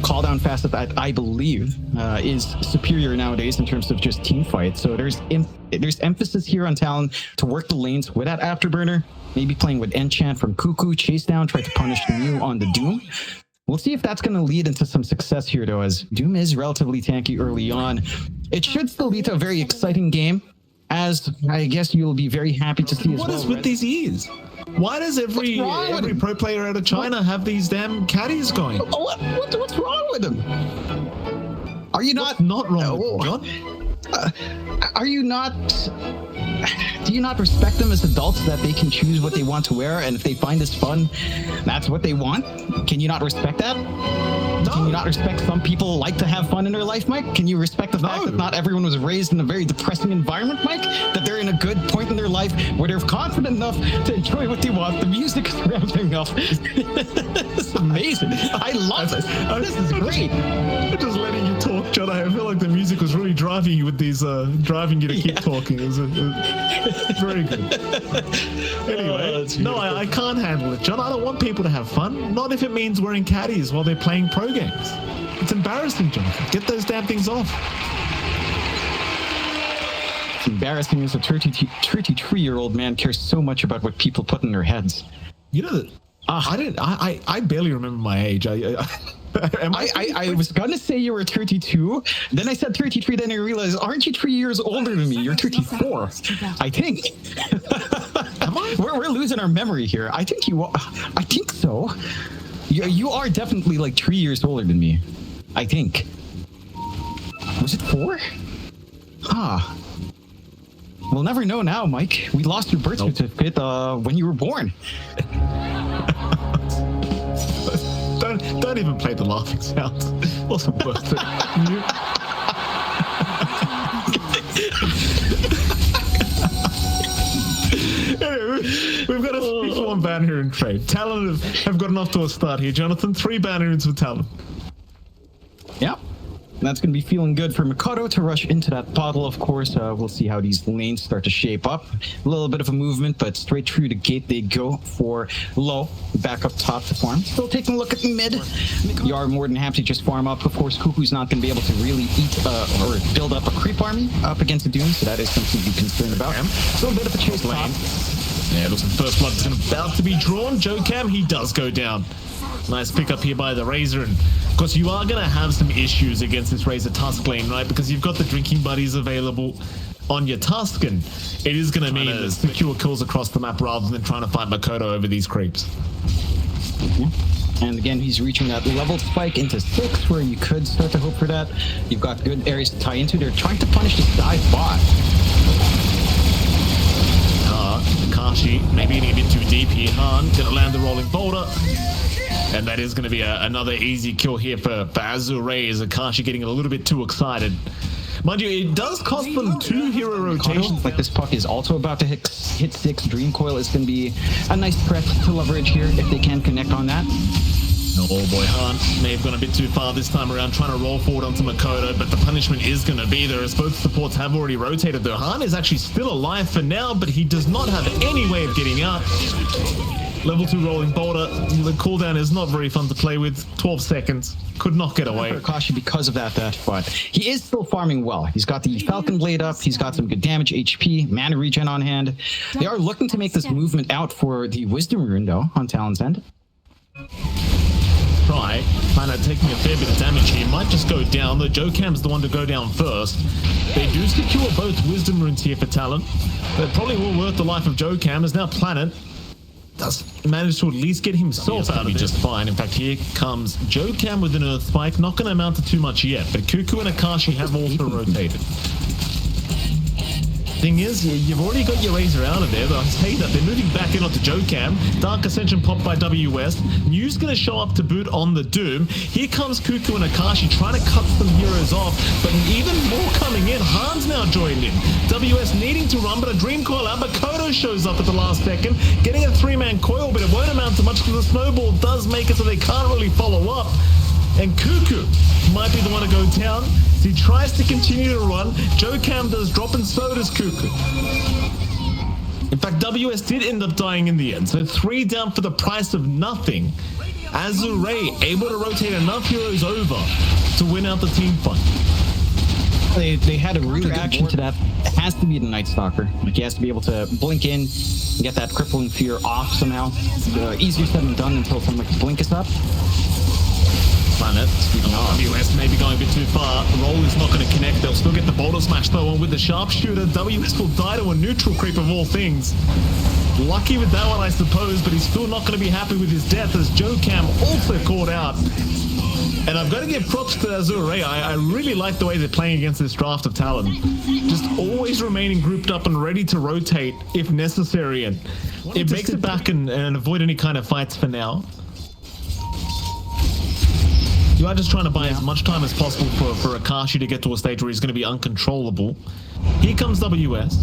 call down facet that I believe is superior nowadays in terms of just team fight. So there's emphasis here on Talon to work the lanes with that afterburner, maybe playing with enchant from Cuckoo, chase down, try to punish the Mew on the Doom. We'll see if that's going to lead into some success here, though, as Doom is relatively tanky early on. It should still lead to a very exciting game, as I guess you'll be very happy to see as well. What is with these ears? Why does every pro player out of China have these damn caddies going? What's wrong with them? Are you not wrong, John? Are you not? Do you not respect them as adults that they can choose what they want to wear, and if they find this fun, that's what they want? Can you not respect that? No. Can you not respect some people like to have fun in their life, Mike? Can you respect the fact that not everyone was raised in a very depressing environment, Mike? That they're in a good point in their life where they're confident enough to enjoy what they want. The music is ramping up. It's amazing. I love it. This is great. I'm just letting you talk, John. I feel like the music was really driving you with these, driving you to keep talking. It was very good. Anyway, no, I can't handle it, John. I don't want people to have fun. Not if it means wearing caddies while they're playing pro games. It's embarrassing, John. Get those damn things off. It's embarrassing as a 33-year-old man cares so much about what people put in their heads. You know that I barely remember my age. I was gonna say you were 32, then I said 33, then I realized, aren't you 3 years older than me? You're 34, I think. Am I? We're losing our memory here. I think you are. I think so. You are definitely like 3 years older than me, I think. Was it 4? Huh. We'll never know now, Mike. We lost your birth certificate when you were born. Don't even play the laughing sound. Wasn't worth it. Anyway, we've got a 6-1 banner in trade. Talon have gotten off to a start here, Jonathan. 3 banners for Talon. Yep. That's going to be feeling good for Makoto to rush into that bottle, of course. We'll see how these lanes start to shape up. A little bit of a movement, but straight through the gate they go for low. Back up top to farm. Still taking a look at mid. You are more than happy to just farm up. Of course, Cuckoo's not going to be able to really eat or build up a creep army up against the Doom, so that is something to be concerned about. So a bit of a chase lane. Yeah, it looks like first blood is about to be drawn. Joe Cam, he does go down. Nice pick up here by the Razor, and of course you are going to have some issues against this Razor Tusk lane, right? Because you've got the drinking buddies available on your Tusk, and it is going to mean secure kills across the map rather than trying to fight Makoto over these creeps. And again, he's reaching that level spike into 6, where you could start to hope for that. You've got good areas to tie into. They're trying to punish this dive bot. Kashi maybe getting a bit too deep here. Han gonna land the rolling boulder. And that is going to be another easy kill here for Azure Ray, as Akashi getting a little bit too excited. Mind you, it does cost them 2 hero rotations. Like this puck is also about to hit 6. Dream Coil is going to be a nice threat to leverage here if they can connect on that. Oh boy, Han may have gone a bit too far this time around trying to roll forward onto Makoto, but the punishment is going to be there as both supports have already rotated though. Han is actually still alive for now, but he does not have any way of getting out. Level 2 rolling boulder. The cooldown is not very fun to play with. 12 seconds. Could not get away. Akashi because of that, but he is still farming well. He's got the Falcon Blade up. He's got some good damage, HP, mana regen on hand. They are looking to make this movement out for the Wisdom Rune, though, on Talon's end. Try. Kind of taking a fair bit of damage here. Might just go down. The Joe Cam's the one to go down first. They do secure both Wisdom Runes here for Talon. That probably will worth the life of Joe Cam, as now Planet does manage to at least get himself out of it just fine. In fact, here comes Joe Cam with an Earth Spike. Not going to amount to too much yet, but Cuckoo and Akashi have also rotated. Thing is, you've already got your Razor out of there, but I'll say that they're moving back in onto Joe Cam. Dark Ascension popped by WS. New's going to show up to boot on the Doom. Here comes Cuckoo and Akashi trying to cut some heroes off, but even more coming in. Han's now joined in. WS needing to run, but a Dream Coil out, but Kodo shows up at the last second, getting a 3-man coil, but it won't amount to much because the snowball does make it so they can't really follow up. And Cuckoo might be the one to go down. He tries to continue to run. Joe Cam does drop, and so does Cuckoo. In fact, WS did end up dying in the end. So 3 down for the price of nothing. Azure able to rotate enough heroes over to win out the team fight. They had a reaction to that. It has to be the Night Stalker. Like, he has to be able to blink in, get that crippling fear off somehow. Easier said than done until something like blink is up. Planet, speaking of WS may be going a bit too far. Roll is not going to connect. They'll still get the boulder smash though, and with the sharpshooter, WS will die to a neutral creep of all things. Lucky with that one, I suppose, but he's still not going to be happy with his death as Joe Cam also caught out. And I've got to give props to Azure. I really like the way they're playing against this draft of Talon. Just always remaining grouped up and ready to rotate if necessary. And it makes it back and avoid any kind of fights for now. You are just trying to buy as much time as possible for Akashi to get to a stage where he's going to be uncontrollable. Here comes WS.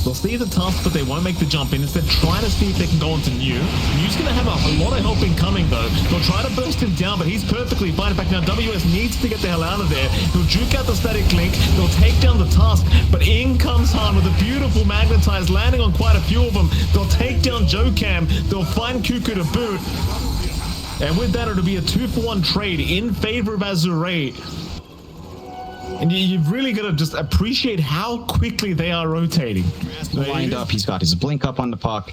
They'll see the task, but they won't make the jump in. Instead, trying to see if they can go onto New. New's going to have a lot of help incoming, though. They'll try to burst him down, but he's perfectly fine. In fact, now WS needs to get the hell out of there. He'll juke out the static link. They'll take down the task, but in comes Han with a beautiful magnetize, landing on quite a few of them. They'll take down Joe Cam. They'll find Cuckoo to boot. And with that, it'll be a 2-for-1 trade in favor of Azure. And you've really got to just appreciate how quickly they are rotating. Lined up, he's got his blink up on the puck.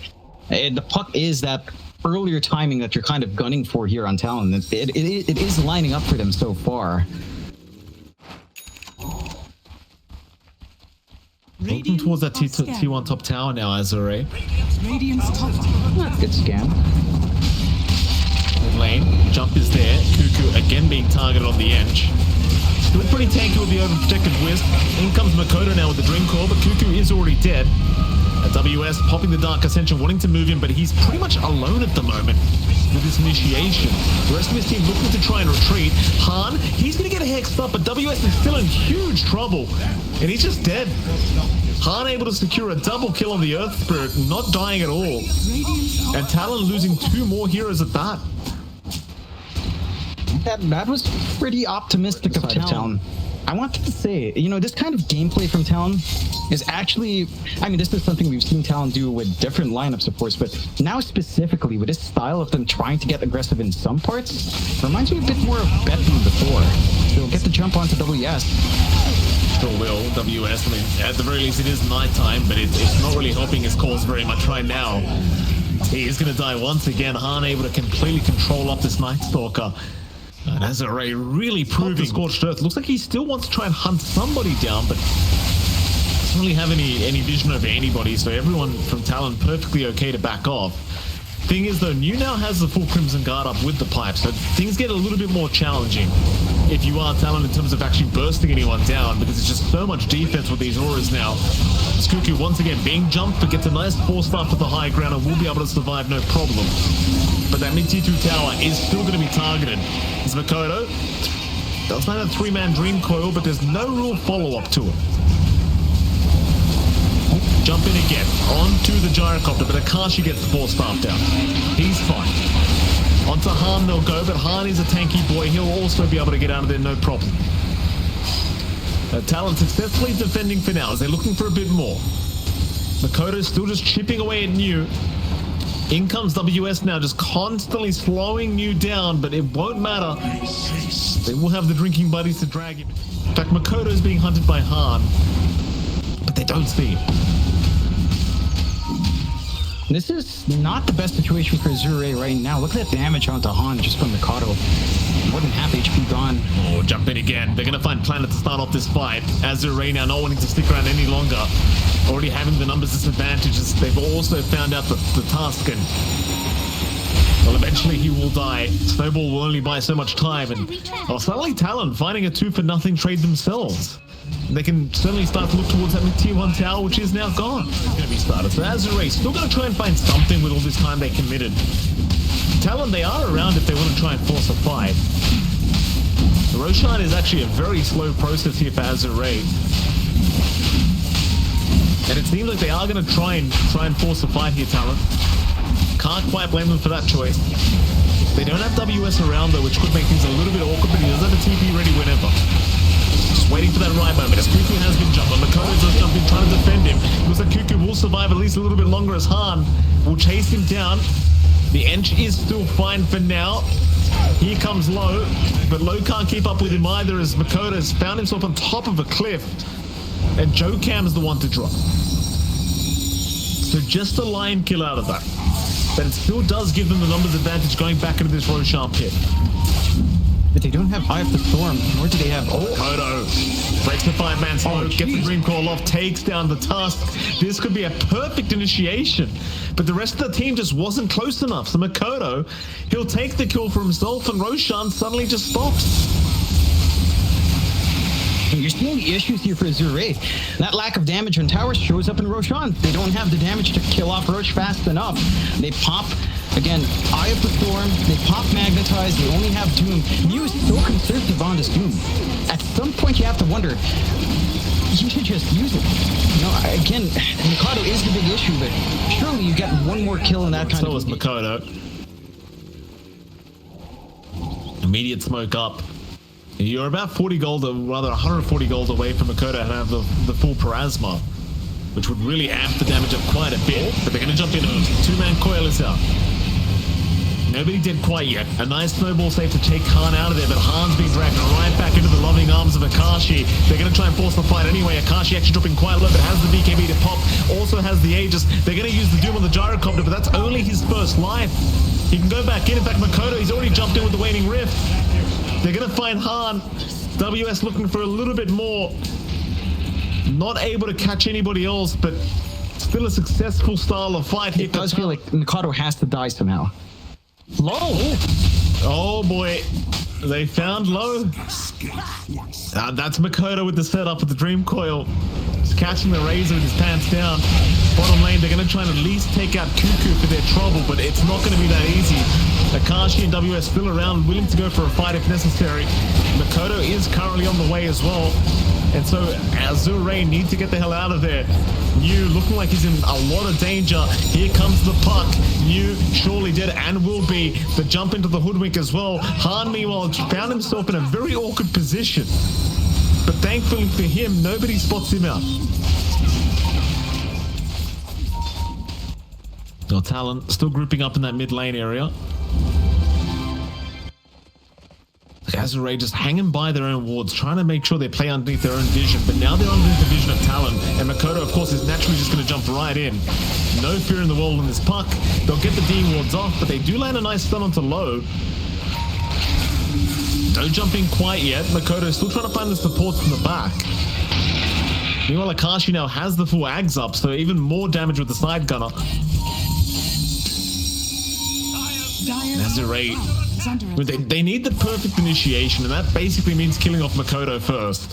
And the puck is that earlier timing that you're kind of gunning for here on Talon. It is lining up for them so far. Looking towards that T1 top tower now, Azure. Good scan. Mid lane, jump is there. Cuckoo again being targeted on the edge. Doing pretty tanky with the overprotected Wisp. In comes Makoto now with the Dream Core, but Cuckoo is already dead. WS popping the Dark Ascension, wanting to move him, but he's pretty much alone at the moment with this initiation. The rest of his team looking to try and retreat. Han, he's going to get hexed up, but WS is still in huge trouble, and he's just dead. Han able to secure a double kill on the Earth Spirit, not dying at all. And Talon losing 2 more heroes at that. That was pretty optimistic of Talon. I wanted to say, you know, this kind of gameplay from Talon is actually, I mean, this is something we've seen Talon do with different lineups, of course, but now specifically with this style of them trying to get aggressive in some parts, reminds me a bit more of Bet than before. So get the jump onto WS. Sure will, WS. I mean, at the very least, it is nighttime, but it's not really helping his cause very much right now. He is going to die once again. Han able to completely control up this Night Stalker. And Azure really proving scorched earth. Looks like he still wants to try and hunt somebody down, but doesn't really have any vision over anybody, so everyone from Talon perfectly okay to back off. Thing is, though, New now has the full Crimson Guard up with the pipe, so things get a little bit more challenging if you are Talon in terms of actually bursting anyone down, because it's just so much defense with these auras now. Cuckoo once again being jumped, but gets a nice force start to the high ground and will be able to survive no problem. But that mid T2 tower is still going to be targeted. It's Makoto. Does not have 3-man Dream Coil, but there's no real follow-up to it. Jump in again, onto the gyrocopter, but Akashi gets the force staff down. He's fine. Onto Han they'll go, but Han is a tanky boy. He'll also be able to get out of there no problem. Talon successfully defending for now as they're looking for a bit more. Makoto's still just chipping away at New. In comes WS now, just constantly slowing New down, but it won't matter. They will have the drinking buddies to drag him. In fact, Makoto's being hunted by Han, but they don't see him. This is not the best situation for Azure right now. Look at that damage onto Han just from Mikado. More than half HP gone. Oh, jump in again. They're going to find Planet to start off this fight. Azure now not wanting to stick around any longer. Already having the numbers disadvantages. They've also found out the task, and well, eventually he will die. Snowball will only buy so much time, and well, suddenly Talon finding a 2-for-nothing trade themselves. They can certainly start to look towards that tier 1 tower, which is now gone. It's going to be started. So Azure still going to try and find something with all this time they committed. Talon, they are around if they want to try and force a fight. The Roshan is actually a very slow process here for Azure. And it seems like they are going to try and force a fight here, Talon. Can't quite blame them for that choice. They don't have WS around, though, which could make things a little bit awkward, but he does have a TP ready whenever. Just waiting for that right moment as Cuckoo has been jumped. Makoto's just jumping, trying to defend him. Looks like Cuckoo will survive at least a little bit longer as Han will chase him down. The Ench is still fine for now. Here comes Low, but Low can't keep up with him either as Makoto's found himself on top of a cliff. And Joe Cam's the one to drop. So just a lion kill out of that. But it still does give them the numbers advantage going back into this Roshan pit. But they don't have Eye of the Storm, nor do they have... Makoto breaks the 5-man smoke, gets the Dream Coil off, takes down the Tusk. This could be a perfect initiation. But the rest of the team just wasn't close enough. So Makoto, he'll take the kill for himself, and Roshan suddenly just stops. You're seeing the issues here for Azure. That lack of damage on towers shows up in Roshan. They don't have the damage to kill off Roche fast enough. They pop, again, Eye of the Storm. They pop Magnetize. They only have Doom. Mew is so conservative on this Doom. At some point, you have to wonder, you should just use it. You know, again, Mikado is the big issue, but surely you get one more kill in that kind of... So was Mikado. Immediate smoke up. You're about 40 gold, or rather 140 gold away from Makoto and have the full Parasma, which would really amp the damage up quite a bit. But they're going to jump in. 2-man coil is out. Nobody did quite yet. A nice snowball save to take Khan out of there, but Han's being dragged right back into the loving arms of Akashi. They're going to try and force the fight anyway. Akashi actually dropping quite low, but has the BKB to pop. Also has the Aegis. They're going to use the Doom on the Gyrocopter, but that's only his first life. He can go back in. In fact, Makoto, he's already jumped in with the Waning Rift. They're going to find Han. WS looking for a little bit more. Not able to catch anybody else, but still a successful style of fight here. It does feel like Mikado has to die somehow. Low! Oh boy. They found Low. That's Makoto with the setup with the Dream Coil. Just catching the Razor with his pants down. Bottom lane, they're going to try and at least take out Cuckoo for their trouble, but it's not going to be that easy. Akashi and WS still around, willing to go for a fight if necessary. Makoto is currently on the way as well. And so Azure need to get the hell out of there. New looking like he's in a lot of danger. Here comes the puck. New surely dead and will be. The jump into the hoodwink as well. Han, meanwhile, found himself in a very awkward position. But thankfully for him, nobody spots him out. Now Talon still grouping up in that mid lane area. Azure just hanging by their own wards, trying to make sure they play underneath their own vision, but now they're underneath the vision of Talon, and Makoto, of course, is naturally just going to jump right in. No fear in the world in this puck. They'll get the D wards off, but they do land a nice stun onto Low. Don't jump in quite yet. Makoto still trying to find the supports in the back. Meanwhile, Akashi now has the full Ags up, so even more damage with the side gunner. Azure, they need the perfect initiation, and that basically means killing off Makoto first.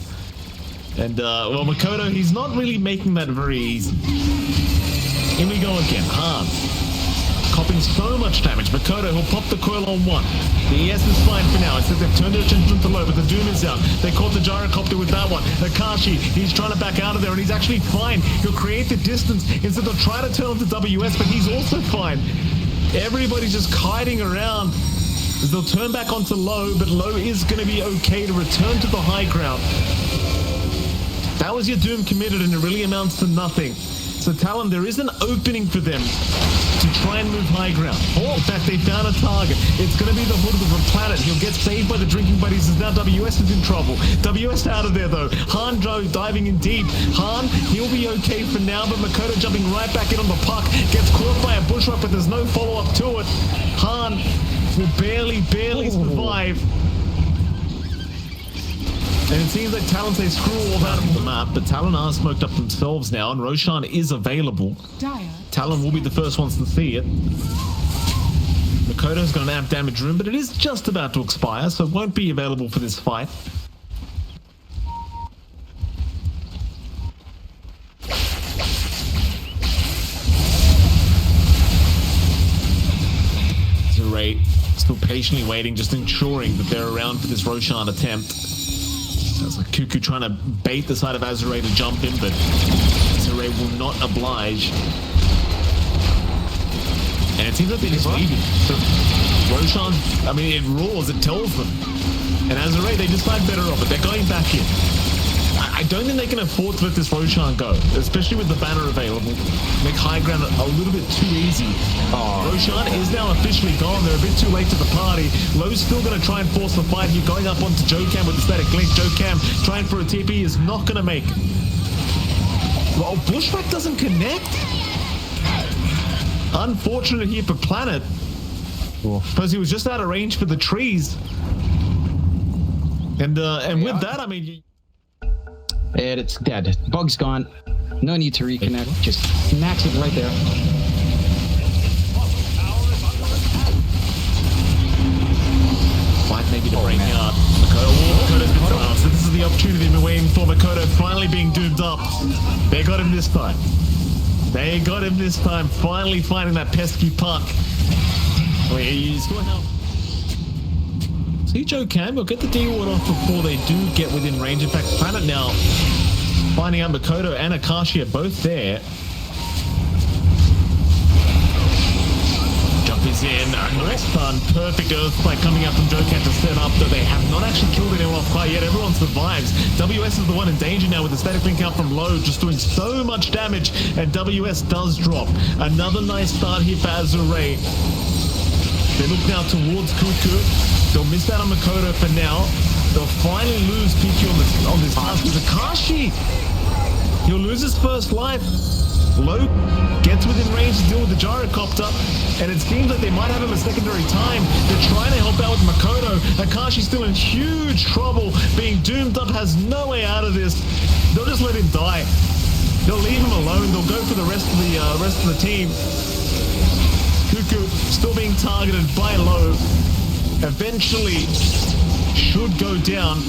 And, well, Makoto, he's not really making that very easy. Here we go again. Han. Copping so much damage. Makoto, he'll pop the coil on one. The ES is fine for now. Instead, they've turned their attention to Low, but the Doom is out. They caught the Gyrocopter with that one. Akashi, he's trying to back out of there, and he's actually fine. He'll create the distance. Instead, they'll try to turn him to WS, but he's also fine. Everybody's just kiting around as they'll turn back onto Low, but Low is going to be okay to return to the high ground. That was your Doom committed, and it really amounts to nothing. So Talon, there is an opening for them to try and move high ground. Oh, in fact, they found a target. It's going to be the hood of the planet. He'll get saved by the drinking buddies as now WS is in trouble. WS out of there, though. Han diving in deep. Han, he'll be okay for now, but Makoto jumping right back in on the puck. Gets caught by a bushwhack, but there's no follow-up to it. Han will barely survive. And it seems like Talon say screw all that on the map, but Talon are smoked up themselves now, and Roshan is available. Talon will be the first ones to see it. Makoto's got an amp damage room, but it is just about to expire, so it won't be available for this fight. Zeray still patiently waiting, just ensuring that they're around for this Roshan attempt. Sounds like Cuckoo trying to bait the side of Azure to jump in, but Azure will not oblige. And it seems like they're just leaving. So Roshan, I mean, it roars, it tells them. And Azure, they decide better off, but they're going back in. I I don't think they can afford to let this Roshan go, especially with the banner available. Make high ground a little bit too easy. Roshan is now officially gone. They're a bit too late to the party. Lowe's still going to try and force the fight here, going up onto Jokam with the static link. Jokam trying for a TP is not going to make it. Well, Bushwhack doesn't connect. Unfortunate here for Planet. Because he was just out of range for the trees. And with that, I mean... And it's dead. Bug's gone. No need to reconnect. Just max it right there. Fight maybe to break out. Makoto's been silenced. This is the opportunity they've been waiting for. Makoto finally being doomed up. They got him this time. They got him this time. Finally finding that pesky puck. Wait, he's going out. See Jokam, will get the D-ward off before they do get within range. In fact, Planet now finding out Makoto and Akashi are both there. Jump is in. Nice stun. Perfect earthquake coming out from Jokam to set up, though they have not actually killed anyone off quite yet. Everyone survives. WS is the one in danger now with the static link out from low, just doing so much damage, and WS does drop. Another nice start here for Azure. They look now towards Cuckoo. They'll miss out on Makoto for now. They'll finally lose PQ on this task with Akashi. He'll lose his first life. Low gets within range to deal with the gyrocopter, and it seems like they might have him a secondary time. They're trying to help out with Makoto. Akashi's still in huge trouble, being doomed up, has no way out of this. They'll just let him die. They'll leave him alone. They'll go for the rest of the team. Cuckoo still being targeted by Low. Eventually should go down.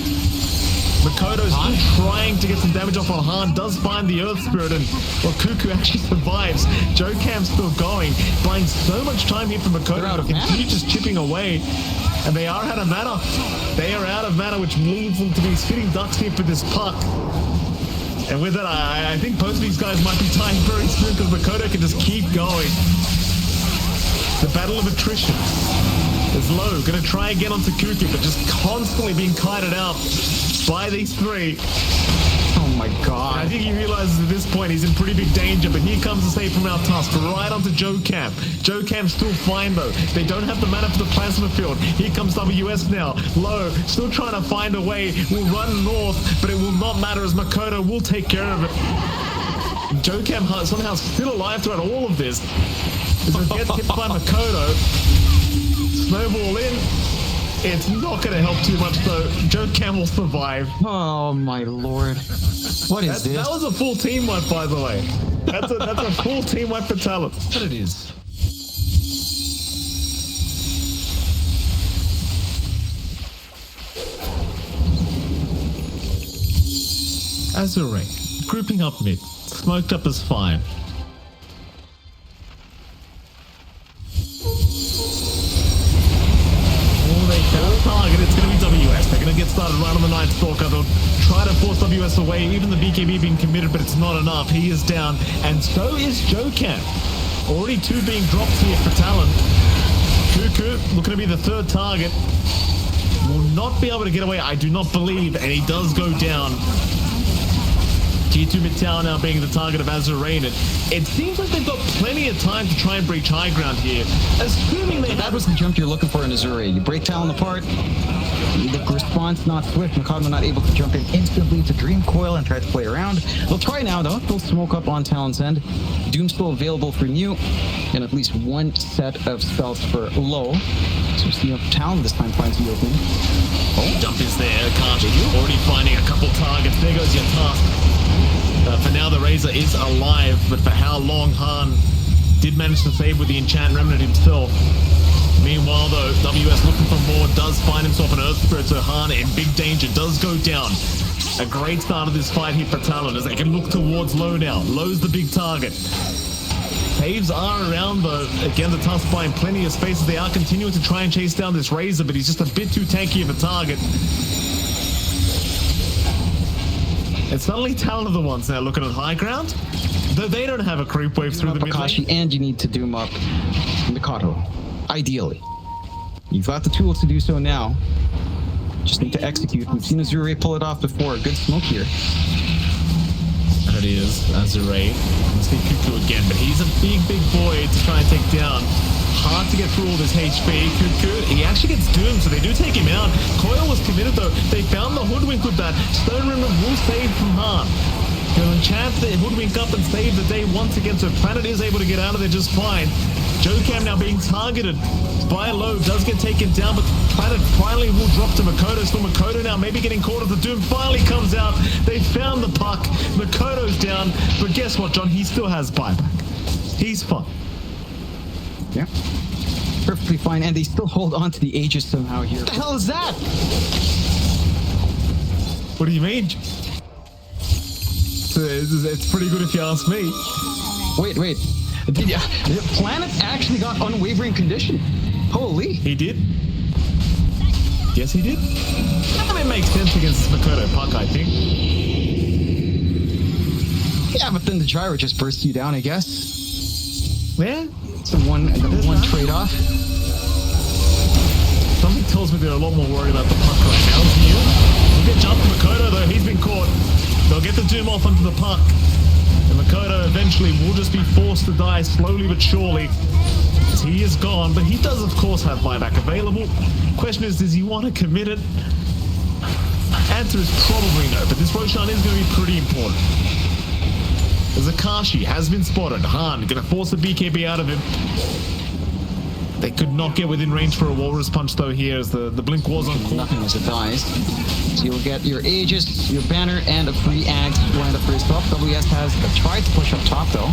Makoto's still trying to get some damage off on Han, does find the Earth Spirit, and well, Cuckoo actually survives. Jokam's still going, buying so much time here for Makoto to continue just chipping away. And they are out of mana. They are out of mana, which leads them to be sitting ducks here for this puck. And with that, I think both of these guys might be dying very soon because Makoto can just keep going. The battle of attrition is Low. Going to try again onto Cuckoo, but just constantly being kited out by these three. Oh my god. I think he realizes at this point he's in pretty big danger, but here comes the save from our Tusk right onto Jokam. Jokam's still fine though. They don't have the mana for the plasma field. Here comes WS now. Low, still trying to find a way. Will run north, but it will not matter as Makoto will take care of it. Jokam somehow still alive throughout all of this. As it gets hit by Makoto. Snowball in. It's not going to help too much though. Jokam will survive. Oh my lord. What is this? That was a full team wipe, by the way. That's a full team wipe for Talon. What it is. Azure, grouping up mid. Smoked up as 5. Target, it's going to be WS. They're going to get started right on the Night Stalker. They'll try to force WS away. Even the BKB being committed, but it's not enough. He is down, and so is Jokam. Already 2 being dropped here for Talon. Cuckoo looking to be the 3rd target. Will not be able to get away, I do not believe, and he does go down. Tier 2 mid tower now being the target of Azure, and it seems like they've got plenty of time to try and breach high ground here. Assuming they That was the jump you're looking for in Azure. You break Talon apart, the response not swift, Makoto not able to jump in instantly to Dream Coil and try to play around. They'll try now though, they'll smoke up on Talon's end. Doom still available for New, and at least 1 set of spells for Low. So see if Talon this time finds the opening. Oh, jump is there, Akashi already finding a couple targets. There goes your task. For now, the Razor is alive, but for how long? Han did manage to save with the Enchant Remnant himself. Meanwhile, though, WS looking for more, does find himself an Earth Spirit, so Han in big danger, does go down. A great start of this fight here for Talon, as they can look towards Low now. Low's the big target. Saves are around, though. Again, the Tusk buying plenty of space as they are continuing to try and chase down this Razor, but he's just a bit too tanky of a target. And suddenly Talon are the ones now looking at high ground, though they don't have a creep wave through the mid lane. And you need to doom up Makoto, ideally. You've got the tools to do so now. Just need to execute. We've seen Azure pull it off before. Good smoke here. And it is Azure. Let's see Cuckoo again, but he's a big boy to try and take down. Hard to get through all this HP. Cuckoo, he actually gets doomed, so they do take him out. Coil was committed though. They found the hoodwink with that. Stone Rimmer will save from harm. They'll enchant the hoodwink up and save the day once again, so Planet is able to get out of there just fine. Jokam now being targeted by a low, does get taken down, but Planet finally will drop to Makoto. So Makoto now maybe getting caught at the Doom finally comes out. They found the puck. Makoto's down, but guess what, John? He still has buyback. He's fine. Yeah. Perfectly fine, and they still hold on to the Aegis somehow here. What the hell is that? What do you mean? It's pretty good if you ask me. Wait. Did Planet actually got unwavering condition? Holy. He did? Yes, he did. I mean, it makes sense against Makoto Puck, I think. Yeah, but then the gyro just bursts you down, I guess. Yeah. So one trade-off. Something tells me they're a lot more worried about the puck right now. We'll get jumped to Makoto, though. He's been caught. They'll get the Doom off onto the puck. And Makoto eventually will just be forced to die slowly but surely. As he is gone, but he does, of course, have buyback available. Question is, does he want to commit it? Answer is probably no, but this Roshan is going to be pretty important. Zakashi has been spotted. Han going to force the BKB out of him. They could not get within range for a Walrus Punch though here as the blink was on cool. Nothing was advised. So you'll get your Aegis, your Banner, and a free Axe to land up first off. WS has tried to push up top though.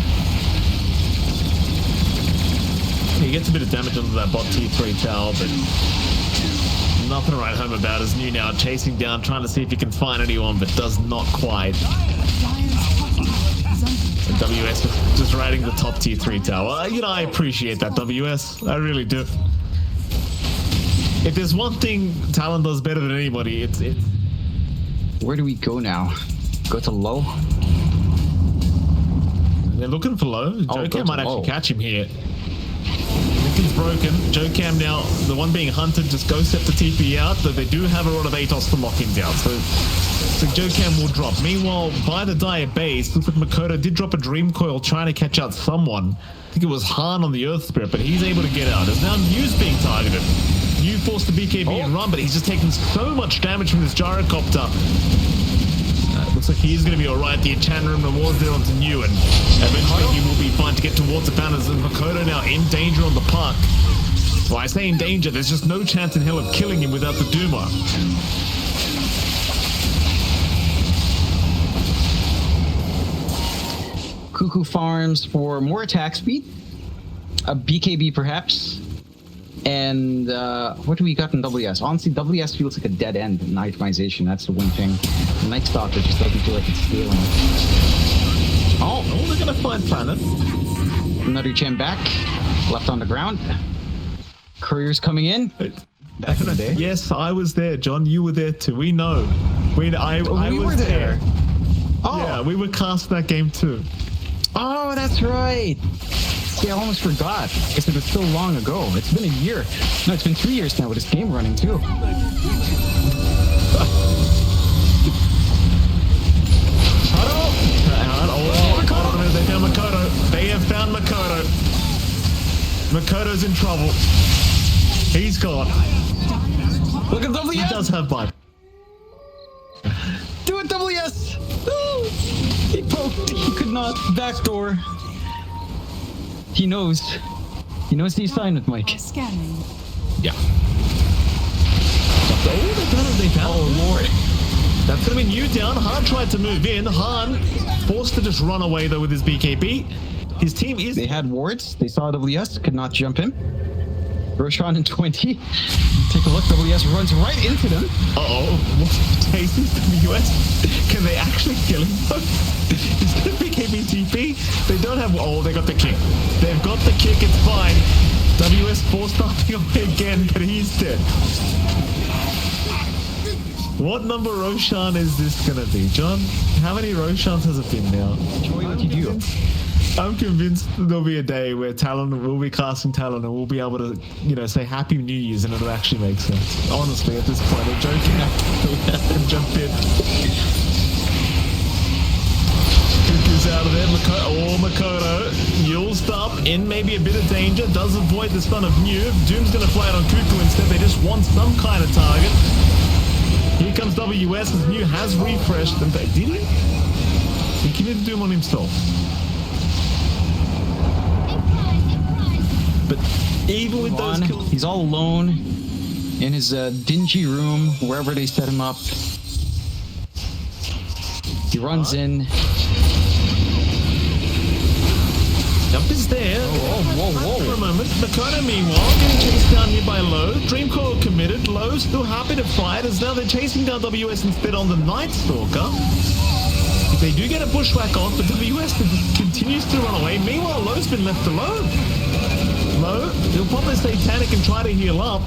He gets a bit of damage onto that bot T3 tower, but nothing to write home about. As New now chasing down, trying to see if he can find anyone, but does not quite. And WS just riding the top tier 3 tower. You know, I appreciate that, WS. I really do. If there's one thing Talon does better than anybody, it's... Where do we go now? Go to low? They're looking for low. Jokam might actually catch him here. Lincoln's broken. Jokam now, the one being hunted, just go set the TP out, though they do have a Rod of Atos to lock him down. So Jokam will drop. Meanwhile, by the Dire base, looks like Makoto did drop a Dream Coil trying to catch out someone. I think it was Han on the Earth Spirit, but he's able to get out. There's now News being targeted. New forced the BKB and run, but he's just taking so much damage from this gyrocopter. Looks like he's going to be alright. The enchantment room rewards there onto New, and eventually he will be fine to get towards the banners. And Makoto now in danger on the puck. Well, I say in danger, there's just no chance in hell of killing him without the Doomer. Cuckoo farms for more attack speed, a BKB perhaps, and what do we got in WS? Honestly, WS feels like a dead end in itemization. That's the one thing. The Night Stalker just doesn't feel like it's scaling. Oh, they're gonna find Planet. Another gem back, left on the ground. Courier's coming in. Back in the day. Yes, I was there, John. You were there too. We know. I was there. Oh, yeah, we were cast that game too. Oh, that's right. See, I almost forgot. Because it was so long ago. It's been a year. No, it's been 3 years now with this game running too. Makoto. They found Makoto. They have found Makoto. Makoto's in trouble. He's gone. Look at WS. He does have bite. Do it, WS. No. He poked. He could not. Backdoor. He knows. He knows the assignment, Mike. Scanning. Yeah. They found Oh, Lord. That's going to be New down. Han tried to move in. Han forced to just run away, though, with his BKB. His team is... They had wards. They saw WS. Could not jump him. Roshan in 20. Take a look. WS runs right into them. Uh-oh. What's tasty WS? Can they actually kill him? He's got a BKB TP. They don't have... Oh, they got the kick. They've got the kick. It's fine. WS forced starting away again, but he's dead. What number Roshan is this going to be? John, how many Roshans has it been now? Enjoy what you do. I'm convinced there'll be a day where Talon will be casting Talon and we'll be able to, say Happy New Year's and it'll actually make sense. Honestly, at this point, I'm joking. Jump in. Cuckoo's out of there. Makoto. Yul's up in maybe a bit of danger. Does avoid the stun of Mew. Doom's going to fly it on Cuckoo instead. They just want some kind of target. Here comes WS as Mew has refreshed. And did he? He committed Doom on himself. But even with those kills... He's all alone in his dingy room, wherever they set him up. He runs in. Jump is there. Whoa. For a moment. Makoto, meanwhile, getting chased down here by Low. Dreamcoil committed. Low still happy to fight, as now they're chasing down WS instead on the Night Stalker. They do get a bushwhack off, but WS continues to run away. Meanwhile, Low's been left alone. Low, he'll probably stay panic and try to heal up.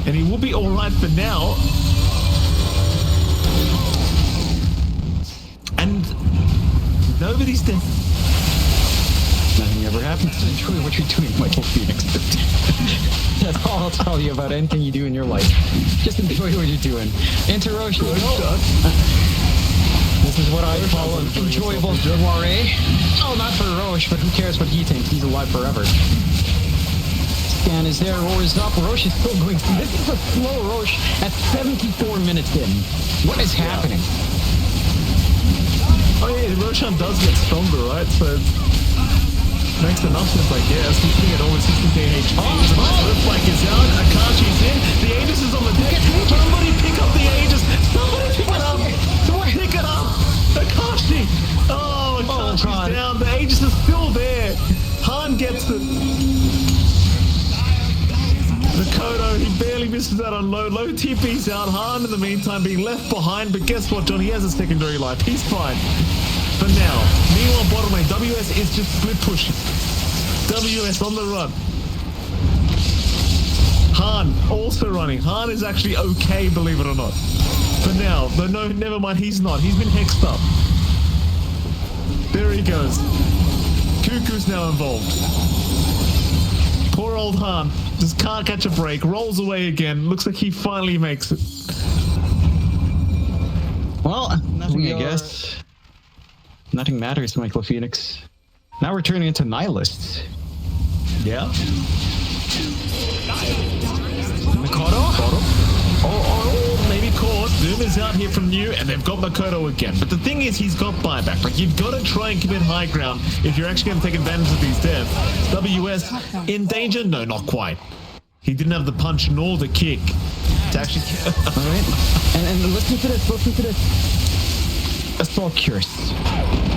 And he will be alright for now. And nobody's dead. Nothing ever happens. Enjoy what you're doing, Michael Phoenix. That's all I'll tell you about anything you do in your life. Just enjoy what you're doing. Enter Roche. This is what I call an enjoyable soiree. Oh, not for Roche, but who cares what he thinks? He's alive forever. Scan is there, Roar is up. Roche is still going. This is a slow Roche at 74 minutes in. What is happening? Oh yeah, Roshan does get stronger, right? So makes enough sense, I guess. He's sitting at over 60k HP. The flank is out. Akashi's in. The Aegis is on the deck. Somebody pick up the Aegis. Somebody pick it up. Pick it up. Akashi. Oh, Akashi's down. The Aegis is still there. Han gets it. Makoto, he barely misses out on Low. Low TP's out. Han, in the meantime, being left behind. But guess what, John? He has a secondary life. He's fine. For now. Meanwhile, bottom lane, WS is just split pushing. WS on the run. Han also running. Han is actually okay, believe it or not. For now. But no, never mind, he's not. He's been hexed up. There he goes. Cuckoo's now involved. Poor old Han. Just can't catch a break. Rolls away again. Looks like he finally makes it. Well, nothing, I guess. Nothing matters, Michael Phoenix. Now we're turning into nihilists. Yeah. Makoto? Oh, maybe caught. Doom is out here from New, and they've got Makoto again. But the thing is, he's got buyback. Like, you've got to try and commit high ground if you're actually going to take advantage of these deaths. WS in danger? No, not quite. He didn't have the punch nor the kick to actually... All right. And listen to this. Assault Curse.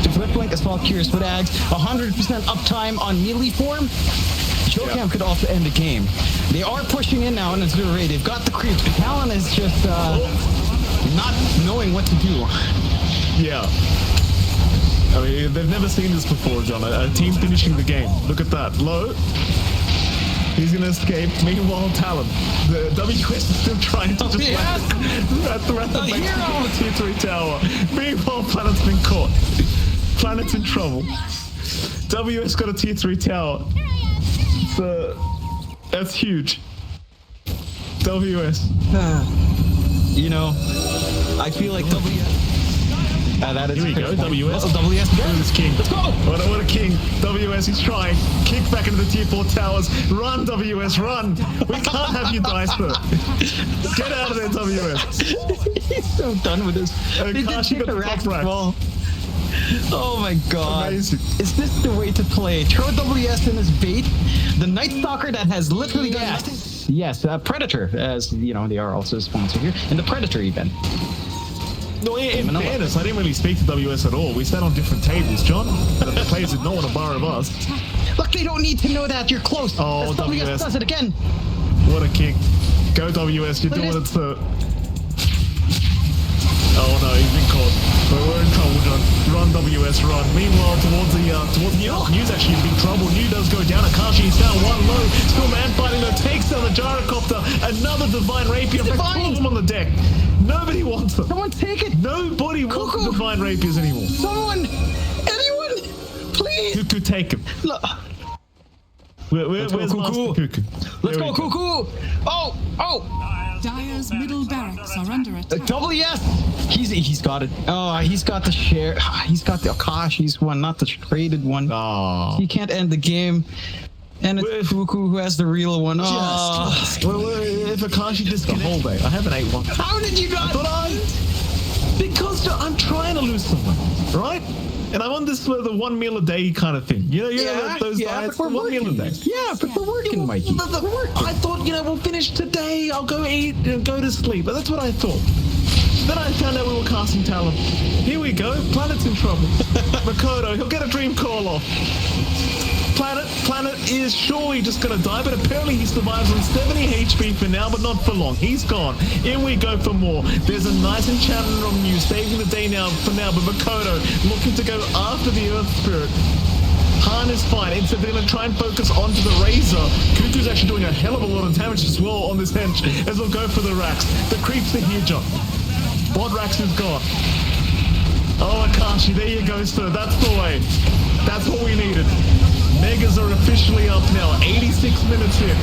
To flip link Assault Curse with Ags, 100% uptime on melee form. Chocam could also end the game. They are pushing in now in a 0-8. They've got the creeps. Talon is just not knowing what to do. Yeah. I mean, they've never seen this before, John. A team finishing the game. Look at that. Low. He's going to escape. Meanwhile, Talon. The WS is still trying to just rat the tier 3 tower. Meanwhile, Planet's been caught. Planet's in trouble. WS got a tier 3 tower. So, that's huge. WS. I feel like WS. That is Here we go, WS. WS again. This king. Let's go. What a king. WS, he's trying. Kick back into the tier 4 towers. Run, WS, run. We can't have you die, sir. Get out of there, WS. He's so done with this. They did take the rack ball. Oh my god. Amazing. Is this the way to play? Throw WS in his bait. The Night Stalker that has literally done nothing. Yes, Predator, as you know, they are also a sponsor here. And the Predator event. No, in fairness, I didn't really speak to WS at all. We sat on different tables, John. The players did not want to borrow us. Look, they don't need to know that. You're close. Oh, WS does it again. What a king. Go, WS. You're doing it, sir. Oh, no, he's been caught. We're in trouble, John. Run, WS, run. Meanwhile, towards the New's actually in big trouble. New does go down. Akashi is down 1 low. Still man fighting, though. Takes down the gyrocopter. Another Divine Rapier. Pulls him on the deck. Nobody wants them. Someone take it. Nobody wants the Divine Rapiers anymore. Anyone, Please. Cuckoo, take him. Look. Where's Master Cuckoo? Let's There go, we Cuckoo. Oh. Dire's middle barracks are under attack. Double yes. He's got it. Oh, he's got the share. He's got the Akashi's one, not the traded one. Oh. He can't end the game. And it's Cuckoo who has the real one. Oh. If Akashi disconnects, the whole day. I have an 8-1. How did you not? Because I'm trying to lose someone, right? And I'm on this the 1 meal a day kind of thing. You know those diets, but we're 1 meal a day. Yeah, but we're working, Mikey. I thought, we'll finish today. I'll go eat and go to sleep. But that's what I thought. Then I found out we were casting Talon. Here we go. Planet's in trouble. Makoto, he'll get a dream call off. Planet is surely just gonna die, but apparently he survives on 70 HP for now, but not for long. He's gone. In we go for more. There's a nice enchantment on you, saving the day now for now, but Makoto looking to go after the Earth Spirit. Han is fine. Instead, they're going to try and focus onto the Razor. Cuckoo's actually doing a hell of a lot of damage as well on this hench, as we'll go for the Rax. The creeps are here, John. What Rax is gone? Oh, Akashi, there you go, sir. That's the way. That's what we needed. Megas are officially up now. 86 minutes in.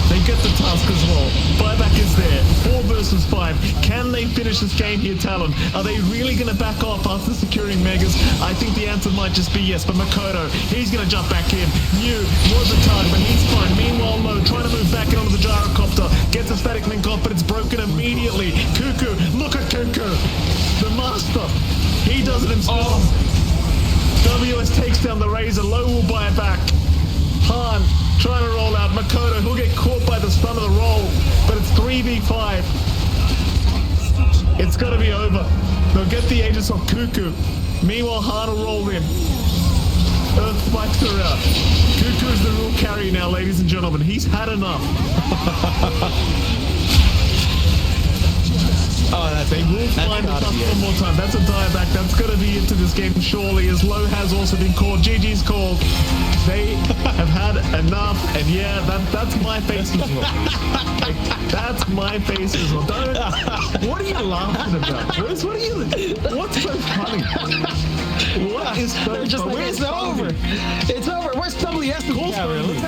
They get the task as well. Buyback is there. 4 versus 5. Can they finish this game here, Talon? Are they really going to back off after securing Megas? I think the answer might just be yes. But Makoto, he's going to jump back in. New was a target, but he's fine. Meanwhile, Low trying to move back in onto the gyrocopter. Gets a static link off, but it's broken immediately. Cuckoo, look at Cuckoo. The master. He does it himself. WS takes down the Razor. Low will buy it back. Han trying to roll out. Makoto, who'll get caught by the stun of the roll, but it's 3v5. It's got to be over. They'll get the Aegis of Cuckoo. Meanwhile, Han will roll in. Earth spikes her out. Cuckoo is the real carry now, ladies and gentlemen. He's had enough. They will find us up one more time. That's a dieback. That's going to be into this game, surely, as Low has also been called. GG's called. They have had enough, and yeah, that's my face as well. That's my face as well. What are you laughing about? What's so funny? What is so funny? Just like, it's over. It's over. Where's WS?